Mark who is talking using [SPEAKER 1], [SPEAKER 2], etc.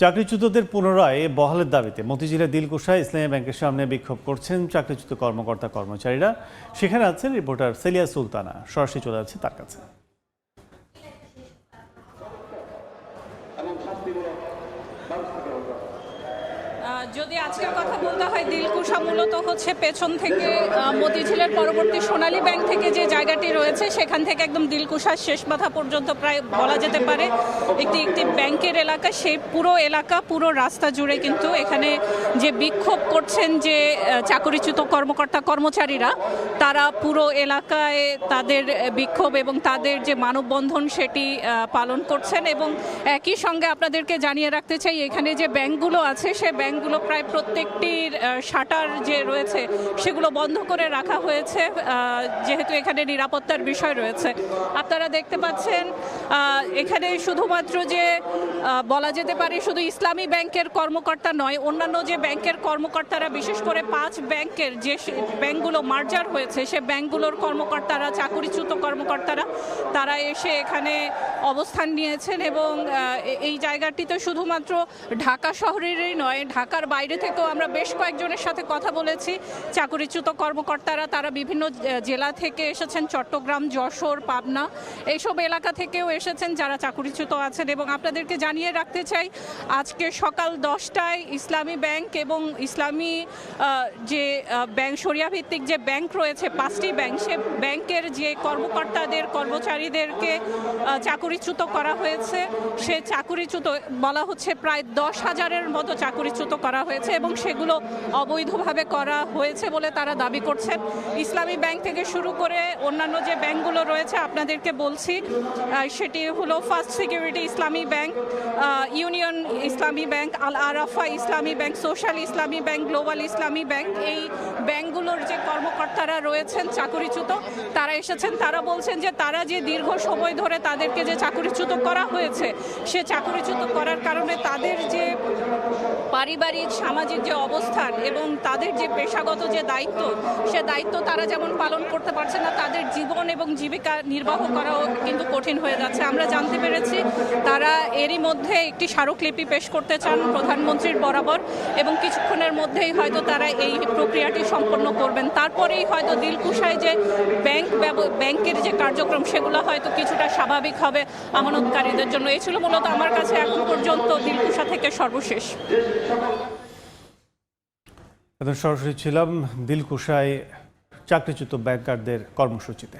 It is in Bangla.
[SPEAKER 1] চাকরিচ্যুতদের পুনরায় বহালের দাবিতে মতিঝিলের দিলকুশায় ইসলামী ব্যাংকের সামনে বিক্ষোভ করছেন চাকরিচ্যুত কর্মকর্তা কর্মচারীরা। সেখানে আছেন রিপোর্টার সেলিয়া সুলতানা, সরাসরি চলে যাচ্ছে তার কাছে।
[SPEAKER 2] যদি আজকের কথা বলতে হয়, দিলকুশা মূলত হচ্ছে পেছন থেকে মতিঝিলের পরবর্তী সোনালী ব্যাংক থেকে যে জায়গাটি রয়েছে সেখান থেকে একদম দিলকুশার শেষ মাথা পর্যন্ত প্রায় বলা যেতে পারে একটি ব্যাংকের এলাকা। সেই পুরো এলাকা, পুরো রাস্তা জুড়ে কিন্তু এখানে যে বিক্ষোভ করছেন যে চাকরিচ্যুত কর্মকর্তা কর্মচারীরা, তারা পুরো এলাকায় তাদের বিক্ষোভ এবং তাদের যে মানববন্ধন সেটি পালন করছেন। এবং একই সঙ্গে আপনাদেরকে জানিয়ে রাখতে চাই, এখানে যে ব্যাংকগুলো আছে সে ব্যাংকগুলো প্রায় প্রত্যেকটির শাটার যে রয়েছে সেগুলো বন্ধ করে রাখা হয়েছে, যেহেতু এখানে নিরাপত্তার বিষয় রয়েছে। আপনারা দেখতে পাচ্ছেন এখানে শুধুমাত্র যে বলা যেতে পারে শুধু ইসলামী ব্যাংকের কর্মকর্তা নয়, অন্যান্য যে ব্যাংকের কর্মকর্তারা, বিশেষ করে 5 ব্যাংকের যে ব্যাংকগুলো মার্জার হয়েছে সে ব্যাংকগুলোর কর্মকর্তারা, চাকরিচ্যুত কর্মকর্তারা, তারা এসে এখানে অবস্থান নিয়েছেন। এবং এই জায়গাটিতে শুধুমাত্র ঢাকা শহরেরই নয়, ঢাকার বাইরে থেকেও আমরা বেশ কয়েকজনের সাথে কথা বলেছি। চাকরিচ্যুত কর্মকর্তারা তারা বিভিন্ন জেলা থেকে এসেছেন, চট্টগ্রাম, যশোর, পাবনা এইসব এলাকা থেকেও এসেছেন যারা চাকরিচ্যুত আছেন। এবং আপনাদেরকে জানিয়ে রাখতে চাই, আজকে সকাল 10টায় ইসলামী ব্যাংক এবং ইসলামী যে ব্যাংক, শরিয়া ভিত্তিক যে ব্যাংক রয়েছে 5টি ব্যাংক, সে ব্যাংকের যে কর্মকর্তাদের, কর্মচারীদেরকে চাকরিচ্যুত করা হয়েছে। সে চাকরিচ্যুত বলা হচ্ছে প্রায় 10,000-এর মতো চাকরিচ্যুত করা হয়েছে এবং সেগুলো অবৈধভাবে করা হয়েছে বলে তারা দাবি করছেন। ইসলামী ব্যাংক থেকে শুরু করে অন্যান্য যে ব্যাংকগুলো রয়েছে আপনাদেরকে বলছি, সেটি হলো ফার্স্ট সিকিউরিটি ইসলামী ব্যাংক, ইউনিয়ন ইসলামী ব্যাংক, আল আরাফা ইসলামী ব্যাংক, সোশ্যাল ইসলামী ব্যাংক, গ্লোবাল ইসলামী ব্যাংক। এই ব্যাংকগুলোর যে কর্মকর্তারা রয়েছেন চাকরিচ্যুত, তারা এসেছেন। তারা বলছেন যে তারা যে দীর্ঘ সময় ধরে তাদেরকে যে চাকরিচ্যুত করা হয়েছে, সে চাকরিচ্যুত করার কারণে তাদের যে পারিবারিক, সামাজিক যে অবস্থান এবং তাদের যে পেশাগত যে দায়িত্ব, সে দায়িত্ব তারা যেমন পালন করতে পারছে না, তাদের জীবন এবং জীবিকা নির্বাহ করাও কিন্তু কঠিন হয়ে যাচ্ছে। আমরা জানতে পেরেছি তারা এরই মধ্যে একটি স্মারকলিপি পেশ করতে চান প্রধানমন্ত্রীর বরাবর এবং কিছুক্ষণের মধ্যেই হয়তো তারা এই প্রক্রিয়াটি সম্পন্ন করবেন। তারপরেই হয়তো দিলকুশায় যে ব্যাংকের যে কার্যক্রম সেগুলো হয়তো কিছুটা স্বাভাবিক হবে আমানতকারীদের জন্য। এই ছিল মূলত আমার কাছে এখন পর্যন্ত দিলকুশা থেকে সর্বশেষ।
[SPEAKER 1] সরাসরি ছিলাম দিলকুশায় চাকরিচ্যুত ব্যাংকারদের কর্মসূচিতে।